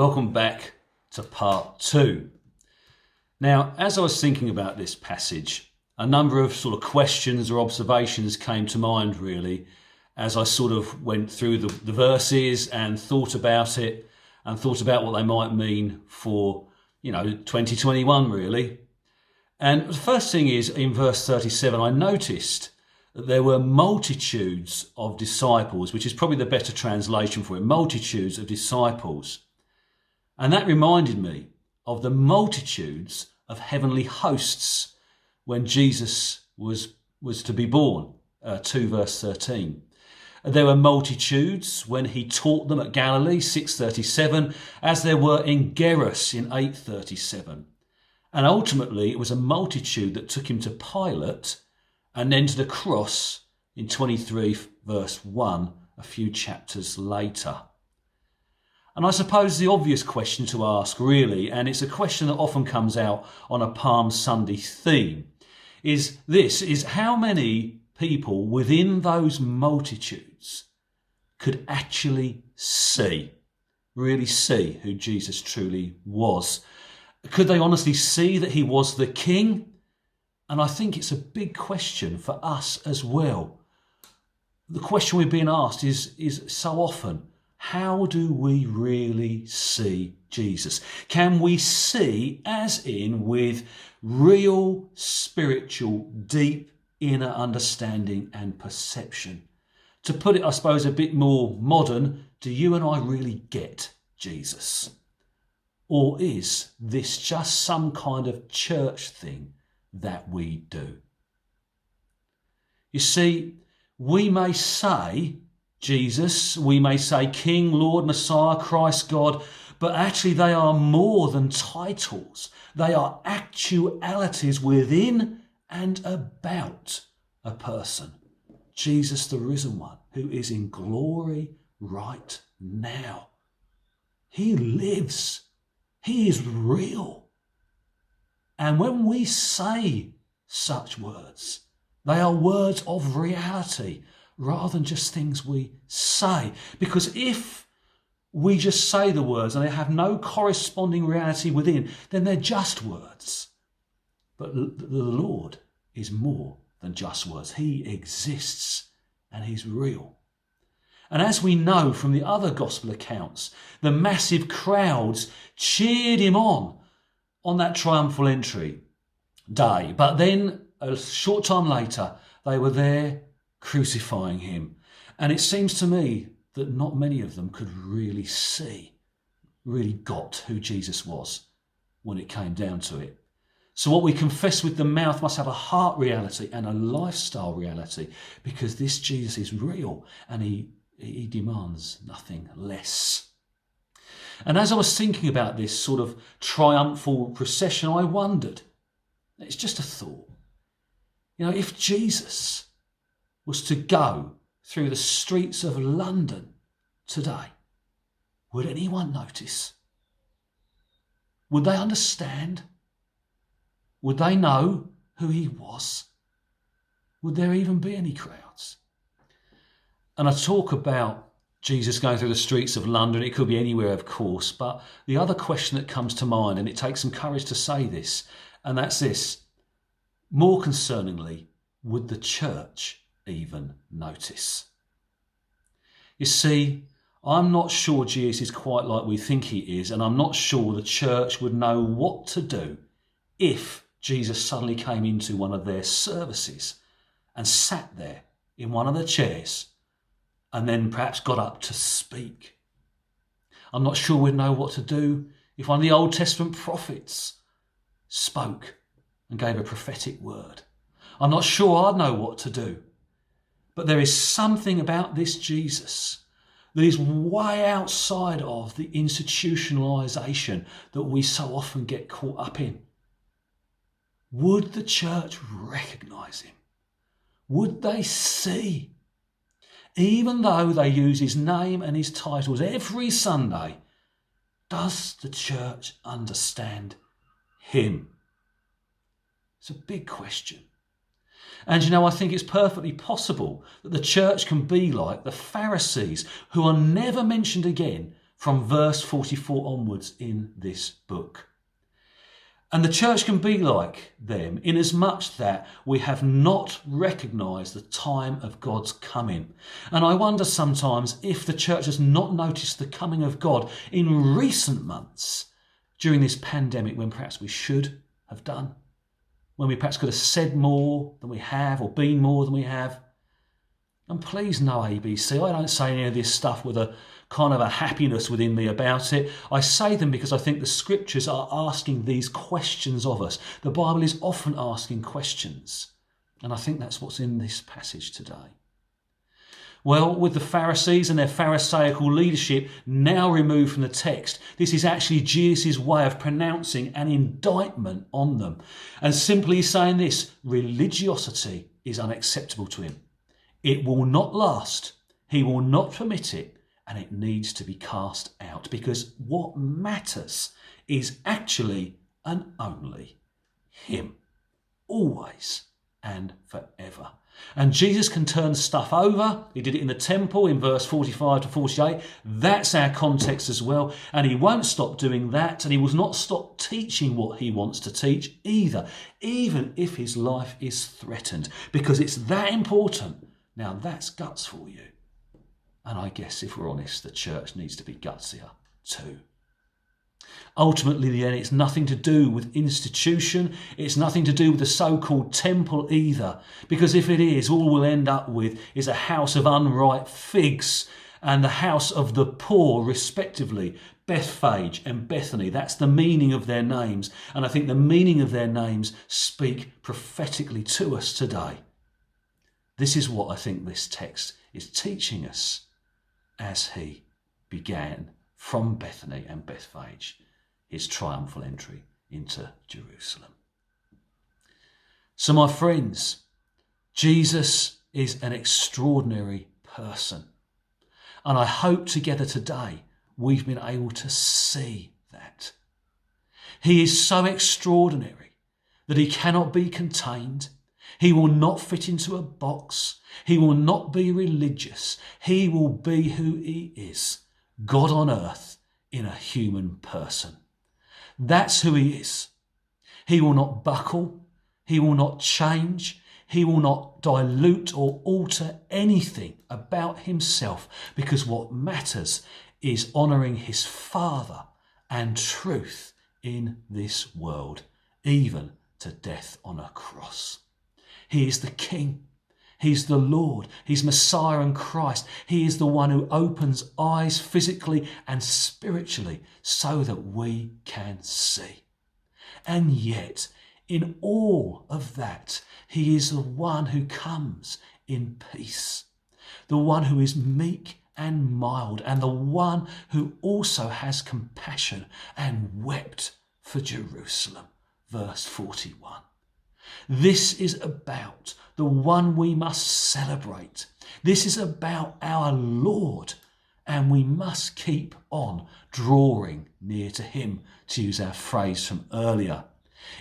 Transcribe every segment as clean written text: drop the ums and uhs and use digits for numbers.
Welcome back to part 2. Now, as I was thinking about this passage, a number of sort of questions or observations came to mind really as I sort of went through the verses and thought about it and thought about what they might mean for, 2021 really. And the first thing is in verse 37, I noticed that there were multitudes of disciples, which is probably the better translation for it, multitudes of disciples. And that reminded me of the multitudes of heavenly hosts when Jesus was to be born, 2 verse 13. There were multitudes when he taught them at Galilee, 6:37, as there were in Gerus in 8:37. And ultimately it was a multitude that took him to Pilate and then to the cross in 23 verse 1, a few chapters later. And I suppose the obvious question to ask really, and it's a question that often comes out on a Palm Sunday theme, is how many people within those multitudes could actually really see who Jesus truly was? Could they honestly see that he was the King? And I think it's a big question for us as well. The question we're being asked is so often, how do we really see Jesus? Can we see as in with real spiritual, deep inner understanding and perception? To put it, I suppose, a bit more modern, do you and I really get Jesus? Or is this just some kind of church thing that we do? You see, we may say Jesus, we may say King, Lord, Messiah, Christ, God, but actually they are more than titles. They are actualities within and about a person. Jesus, the risen one, who is in glory right now. He lives. He is real. And when we say such words, they are words of reality rather than just things we say. Because if we just say the words and they have no corresponding reality within, then they're just words. But the Lord is more than just words. He exists and he's real. And as we know from the other gospel accounts, the massive crowds cheered him on that triumphal entry day. But then a short time later, they were there crucifying him. And it seems to me that not many of them could really got who Jesus was when it came down to it. So what we confess with the mouth must have a heart reality and a lifestyle reality, because this Jesus is real and he demands nothing less. And as I was thinking about this sort of triumphal procession, I wondered, it's just a thought, if Jesus was to go through the streets of London today, would anyone notice? Would they understand? Would they know who he was? Would there even be any crowds? And I talk about Jesus going through the streets of London. It could be anywhere, of course, but the other question that comes to mind, and it takes some courage to say this, and that's this: more concerningly, would the church even notice? You see, I'm not sure Jesus is quite like we think he is, and I'm not sure the church would know what to do if Jesus suddenly came into one of their services and sat there in one of the chairs and then perhaps got up to speak. I'm not sure we'd know what to do if one of the Old Testament prophets spoke and gave a prophetic word. I'm not sure I'd know what to do. But there is something about this Jesus that is way outside of the institutionalisation that we so often get caught up in. Would the church recognise him? Would they see? Even though they use his name and his titles every Sunday, does the church understand him? It's a big question. And I think it's perfectly possible that the church can be like the Pharisees, who are never mentioned again from verse 44 onwards in this book. And the church can be like them inasmuch that we have not recognised the time of God's coming. And I wonder sometimes if the church has not noticed the coming of God in recent months during this pandemic, when perhaps we should have done, when we perhaps could have said more than we have or been more than we have. And please no ABC, I don't say any of this stuff with a kind of a happiness within me about it. I say them because I think the scriptures are asking these questions of us. The Bible is often asking questions. And I think that's what's in this passage today. Well, with the Pharisees and their Pharisaical leadership now removed from the text, this is actually Jesus' way of pronouncing an indictment on them and simply saying this: religiosity is unacceptable to him. It will not last. He will not permit it, and it needs to be cast out, because what matters is actually and only him, always and forever. And Jesus can turn stuff over. He did it in the temple in verse 45 to 48. That's our context as well. And he won't stop doing that. And he will not stop teaching what he wants to teach either, even if his life is threatened, because it's that important. Now that's guts for you. And I guess if we're honest, the church needs to be gutsier too. Ultimately, then, it's nothing to do with institution. It's nothing to do with the so-called temple either. Because if it is, all we'll end up with is a house of unripe figs and the house of the poor, respectively, Bethphage and Bethany. That's the meaning of their names. And I think the meaning of their names speak prophetically to us today. This is what I think this text is teaching us as he began from Bethany and Bethphage his triumphal entry into Jerusalem. So my friends, Jesus is an extraordinary person. And I hope together today we've been able to see that. He is so extraordinary that he cannot be contained. He will not fit into a box. He will not be religious. He will be who he is, God on earth in a human person. That's who he is. He will not buckle. He will not change. He will not dilute or alter anything about himself, because what matters is honouring his Father and truth in this world, even to death on a cross. He is the King. He's the Lord. He's Messiah and Christ. He is the one who opens eyes physically and spiritually so that we can see. And yet, in all of that, he is the one who comes in peace, the one who is meek and mild, and the one who also has compassion and wept for Jerusalem. Verse 41. This is about the one we must celebrate. This is about our Lord, and we must keep on drawing near to him, to use our phrase from earlier.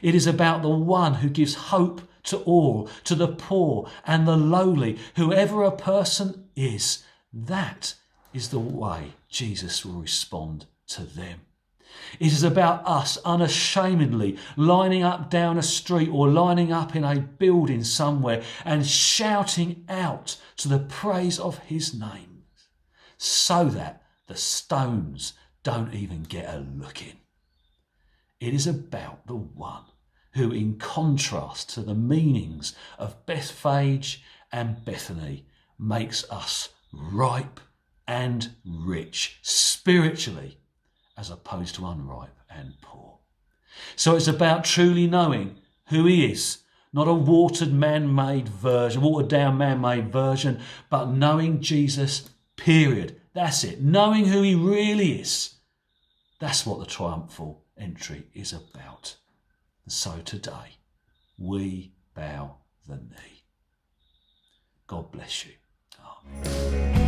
It is about the one who gives hope to all, to the poor and the lowly, whoever a person is. That is the way Jesus will respond to them. It is about us unashamedly lining up down a street or lining up in a building somewhere and shouting out to the praise of his name, so that the stones don't even get a look in. It is about the one who, in contrast to the meanings of Bethphage and Bethany, makes us ripe and rich spiritually, as opposed to unripe and poor. So it's about truly knowing who he is, not a watered down man-made version, but knowing Jesus, period. That's it. Knowing who he really is. That's what the triumphal entry is about. And so today, we bow the knee. God bless you. Amen.